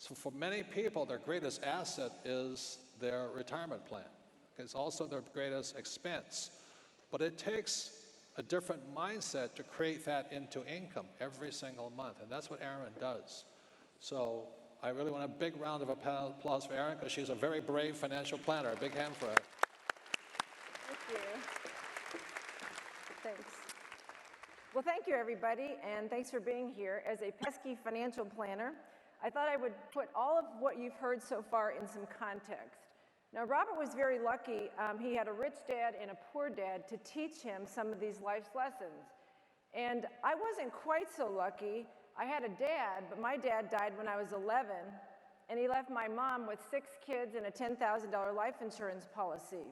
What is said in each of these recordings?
So for many people, their greatest asset is their retirement plan. It's also their greatest expense. But it takes a different mindset to create that into income every single month, and that's what Erin does. So I really want a big round of applause for Erin, because she's a very brave financial planner. A big hand for her. Thank you. Thanks. Well, thank you, everybody, and thanks for being here. As a pesky financial planner, I thought I would put all of what you've heard so far in some context. Now, Robert was very lucky. He had a rich dad and a poor dad to teach him some of these life's lessons. And I wasn't quite so lucky. I had a dad, but my dad died when I was 11, and he left my mom with 6 kids and a $10,000 life insurance policy.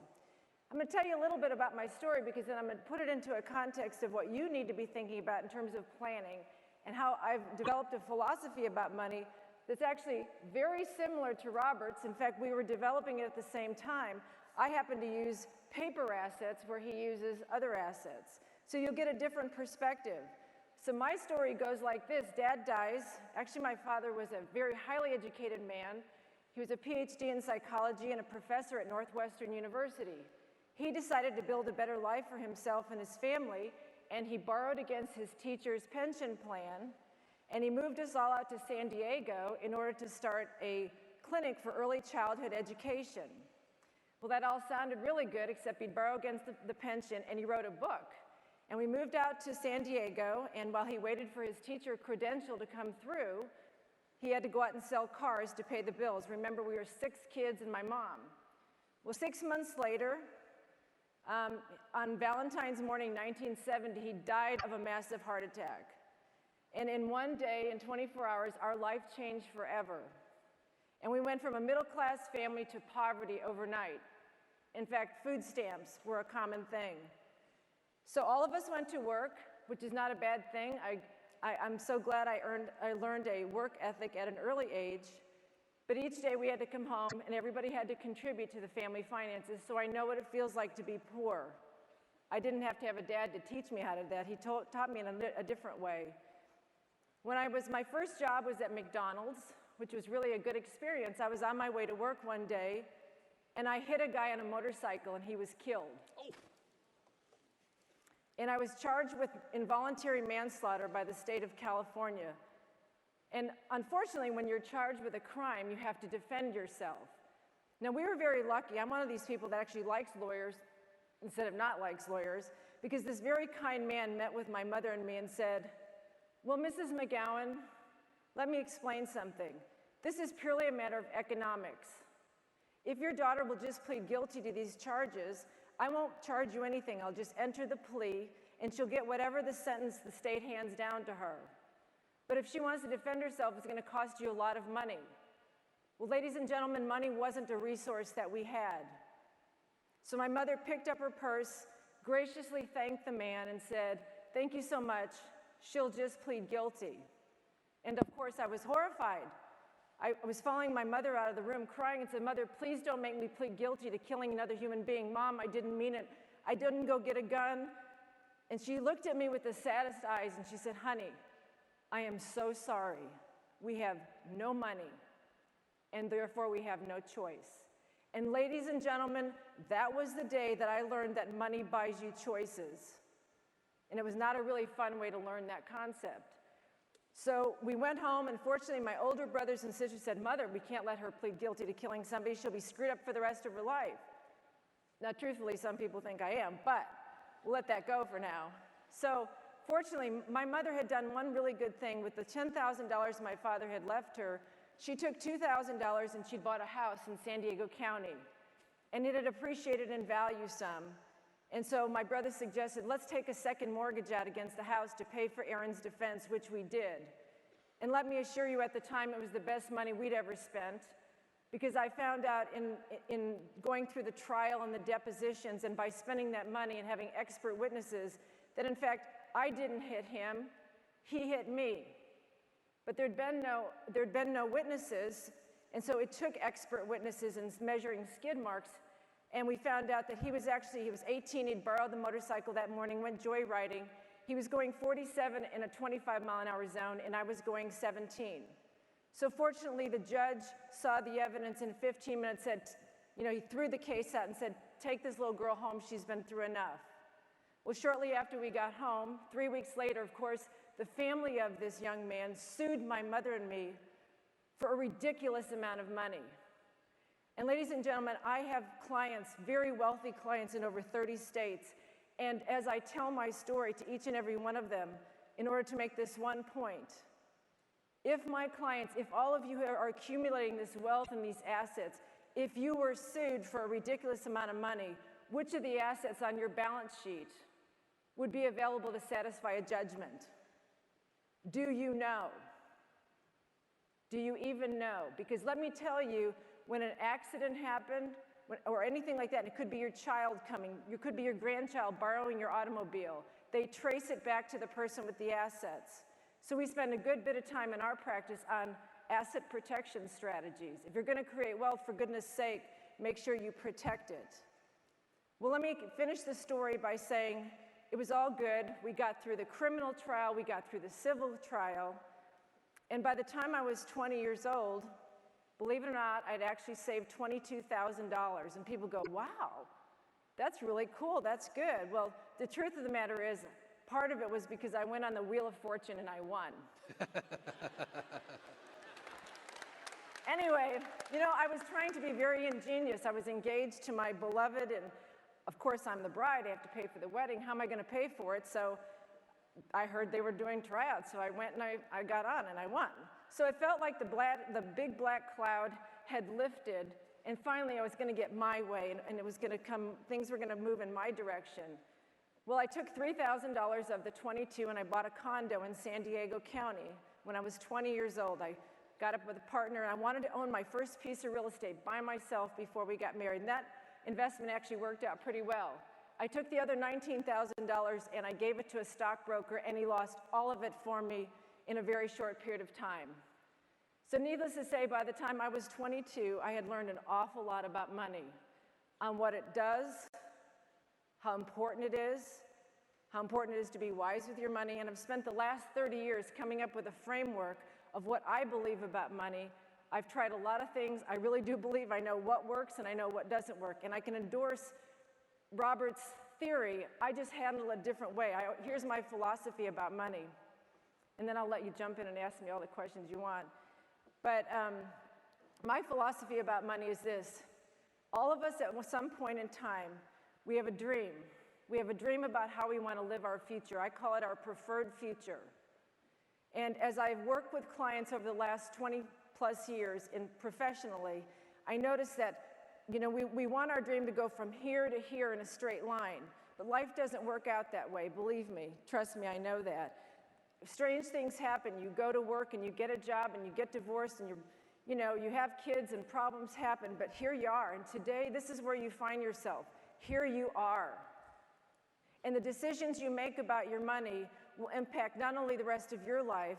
I'm going to tell you a little bit about my story, because then I'm going to put it into a context of what you need to be thinking about in terms of planning, and how I've developed a philosophy about money that's actually very similar to Robert's. In fact, we were developing it at the same time. I happen to use paper assets where he uses other assets. So you'll get a different perspective. So my story goes like this. Dad dies. Actually, my father was a very highly educated man. He was a PhD in psychology and a professor at Northwestern University. He decided to build a better life for himself and his family, and he borrowed against his teacher's pension plan, and he moved us all out to San Diego in order to start a clinic for early childhood education. Well, that all sounded really good, except he'd borrow against the pension, and he wrote a book. And we moved out to San Diego, and while he waited for his teacher credential to come through, he had to go out and sell cars to pay the bills. Remember, we were 6 kids and my mom. Well, 6 months later, on Valentine's morning, 1970, he died of a massive heart attack. And in one day, in 24 hours, our life changed forever. And we went from a middle-class family to poverty overnight. In fact, food stamps were a common thing. So all of us went to work, which is not a bad thing. I'm so glad I learned a work ethic at an early age. But each day we had to come home, and everybody had to contribute to the family finances, so I know what it feels like to be poor. I didn't have to have a dad to teach me how to do that. He taught me in a different way. My first job was at McDonald's, which was really a good experience. I was on my way to work one day, and I hit a guy on a motorcycle, and he was killed. Oh. And I was charged with involuntary manslaughter by the state of California. And unfortunately, when you're charged with a crime, you have to defend yourself. Now, we were very lucky. I'm one of these people that actually likes lawyers instead of not likes lawyers, because this very kind man met with my mother and me and said, "Well, Mrs. McGowan, let me explain something. This is purely a matter of economics. If your daughter will just plead guilty to these charges, I won't charge you anything. I'll just enter the plea, and she'll get whatever the sentence the state hands down to her. But if she wants to defend herself, it's going to cost you a lot of money." Well, ladies and gentlemen, money wasn't a resource that we had. So my mother picked up her purse, graciously thanked the man, and said, "Thank you so much. She'll just plead guilty." And of course, I was horrified. I was following my mother out of the room crying and said, "Mother, please don't make me plead guilty to killing another human being. Mom, I didn't mean it. I didn't go get a gun." And she looked at me with the saddest eyes and she said, "Honey, I am so sorry. We have no money, and therefore we have no choice." And ladies and gentlemen, that was the day that I learned that money buys you choices. And it was not a really fun way to learn that concept. So we went home, and fortunately my older brothers and sisters said, "Mother, we can't let her plead guilty to killing somebody. She'll be screwed up for the rest of her life." Now, truthfully, some people think I am, but we'll let that go for now. So fortunately, my mother had done one really good thing. With the $10,000 my father had left her, she took $2,000 and she'd bought a house in San Diego County. And it had appreciated in value some. And so my brother suggested, let's take a second mortgage out against the house to pay for Erin's defense, which we did. And let me assure you, at the time, it was the best money we'd ever spent, because I found out in going through the trial and the depositions, and by spending that money and having expert witnesses, that in fact, I didn't hit him, he hit me. But there'd been no witnesses, and so it took expert witnesses and measuring skid marks, and we found out that he was 18, he'd borrowed the motorcycle that morning, went joyriding. He was going 47 in a 25-mile-an-hour zone, and I was going 17. So fortunately, the judge saw the evidence in 15 minutes, said, he threw the case out and said, take this little girl home, she's been through enough. Well, shortly after we got home, 3 weeks later, of course, the family of this young man sued my mother and me for a ridiculous amount of money. And ladies and gentlemen, I have clients, very wealthy clients in over 30 states, and as I tell my story to each and every one of them, in order to make this one point, if my clients, if all of you who are accumulating this wealth and these assets, if you were sued for a ridiculous amount of money, which of the assets on your balance sheet would be available to satisfy a judgment? Do you know? Do you even know? Because let me tell you, when an accident happened, or anything like that, it could be your child coming, it could be your grandchild borrowing your automobile, they trace it back to the person with the assets. So we spend a good bit of time in our practice on asset protection strategies. If you're going to create wealth, for goodness sake, make sure you protect it. Well, let me finish the story by saying it was all good. We got through the criminal trial, we got through the civil trial, and by the time I was 20 years old, believe it or not, I'd actually saved $22,000. And people go, wow, that's really cool, that's good. Well, the truth of the matter is, part of it was because I went on the Wheel of Fortune and I won. Anyway, I was trying to be very ingenious. I was engaged to my beloved, and of course I'm the bride, I have to pay for the wedding. How am I gonna pay for it? So I heard they were doing tryouts, so I went and I got on and I won. So it felt like the big black cloud had lifted, and finally I was gonna get my way, and it was gonna come, things were gonna move in my direction. Well, I took $3,000 of the 22 and I bought a condo in San Diego County when I was 20 years old. I got up with a partner and I wanted to own my first piece of real estate by myself before we got married. And that investment actually worked out pretty well. I took the other $19,000 and I gave it to a stockbroker, and he lost all of it for me in a very short period of time. So needless to say, by the time I was 22, I had learned an awful lot about money, on what it does, how important it is to be wise with your money, and I've spent the last 30 years coming up with a framework of what I believe about money. I've tried a lot of things. I really do believe I know what works and I know what doesn't work, and I can endorse Robert's theory. I just handle it a different way. Here's my philosophy about money, and then I'll let you jump in and ask me all the questions you want. But my philosophy about money is this. All of us at some point in time, we have a dream. We have a dream about how we want to live our future. I call it our preferred future. And as I've worked with clients over the last 20 plus years professionally, I noticed that we want our dream to go from here to here in a straight line, but life doesn't work out that way, believe me. Trust me, I know that. Strange things happen. You go to work and you get a job and you get divorced and you have kids and problems happen, but here you are. And today, this is where you find yourself. Here you are. And the decisions you make about your money will impact not only the rest of your life,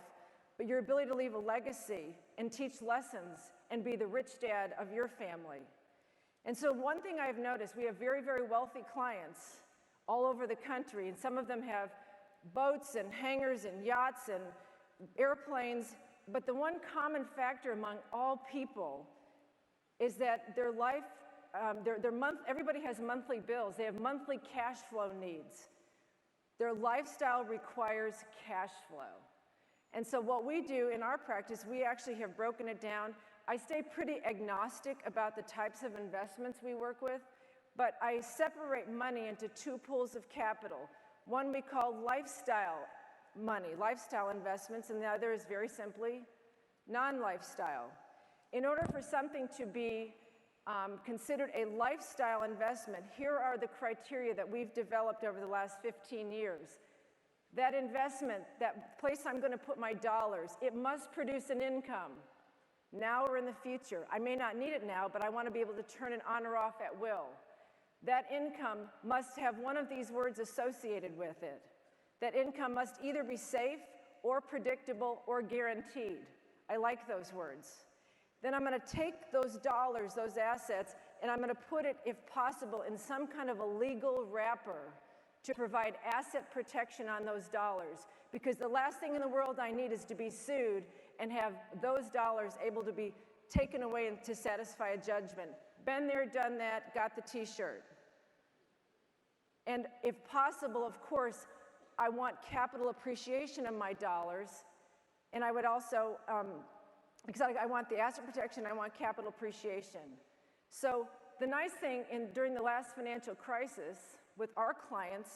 but your ability to leave a legacy and teach lessons and be the rich dad of your family. And so one thing I've noticed, we have very, very wealthy clients all over the country, and some of them have boats and hangars and yachts and airplanes, but the one common factor among all people is that their life, everybody has monthly bills. They have monthly cash flow needs. Their lifestyle requires cash flow. And so what we do in our practice, we actually have broken it down. I stay pretty agnostic about the types of investments we work with, but I separate money into two pools of capital. One we call lifestyle money, lifestyle investments, and the other is very simply non-lifestyle. In order for something to be considered a lifestyle investment, here are the criteria that we've developed over the last 15 years. That investment, that place I'm going to put my dollars, it must produce an income now or in the future. I may not need it now, but I want to be able to turn it on or off at will. That income must have one of these words associated with it. That income must either be safe or predictable or guaranteed. I like those words. Then I'm going to take those dollars, those assets, and I'm going to put it, if possible, in some kind of a legal wrapper to provide asset protection on those dollars. Because the last thing in the world I need is to be sued and have those dollars able to be taken away and to satisfy a judgment. Been there, done that, got the t-shirt. And if possible, of course, I want capital appreciation of my dollars, and I would also, because I want the asset protection, I want capital appreciation. So the nice thing during the last financial crisis with our clients,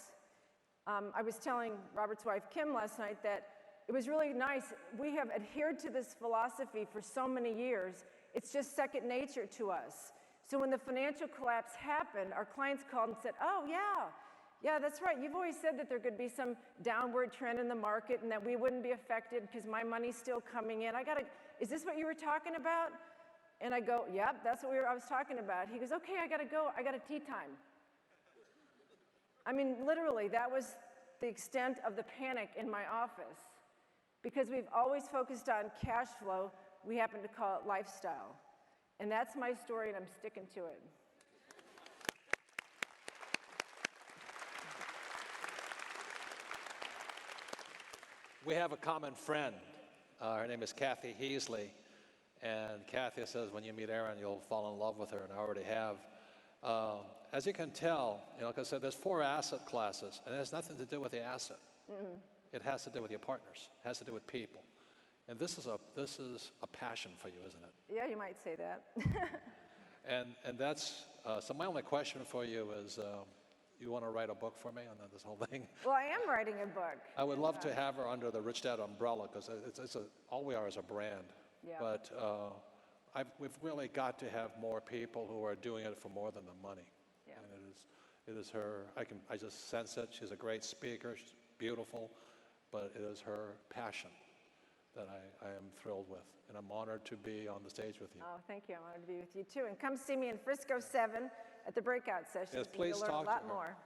I was telling Robert's wife, Kim, last night that it was really nice. We have adhered to this philosophy for so many years. It's just second nature to us. So when the financial collapse happened, our clients called and said, oh, yeah, that's right. You've always said that there could be some downward trend in the market and that we wouldn't be affected because my money's still coming in. Is this what you were talking about? And I go, yep, that's what I was talking about. He goes, okay, I got to go. I got a tea time. I mean, literally, that was the extent of the panic in my office. Because we've always focused on cash flow, we happen to call it lifestyle. And that's my story, and I'm sticking to it. We have a common friend. Her name is Kathy Heasley. And Kathy says when you meet Erin, you'll fall in love with her, and I already have. As you can tell, like I said, there's 4 asset classes, and it has nothing to do with the asset. Mm-hmm. It has to do with your partners. It has to do with people. And this is a passion for you, isn't it? Yeah, you might say that. And that's, so my only question for you is, you want to write a book for me on this whole thing? Well, I am writing a book. I would love to have her under the Rich Dad umbrella, because all we are is a brand. Yeah. But we've really got to have more people who are doing it for more than the money. Yeah. And it is her, I just sense it. She's a great speaker. She's beautiful. But it is her passion that I am thrilled with. And I'm honored to be on the stage with you. Oh, thank you. I'm honored to be with you, too. And come see me in Frisco 7 at the breakout sessions. Yes, please you'll learn talk a lot to her. more.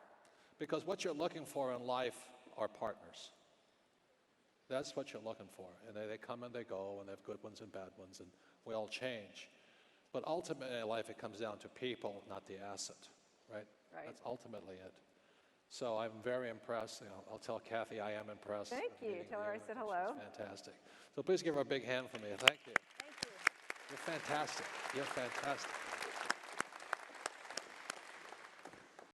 Because what you're looking for in life are partners. That's what you're looking for. And they come and they go, and they have good ones and bad ones, and we all change. But ultimately in life, it comes down to people, not the asset, right? Right. That's ultimately it. So I'm very impressed. I'll tell Kathy I am impressed. Thank you. Tell her I said hello. She's fantastic. So please give her a big hand for me. Thank you. Thank you. You're fantastic. You're fantastic.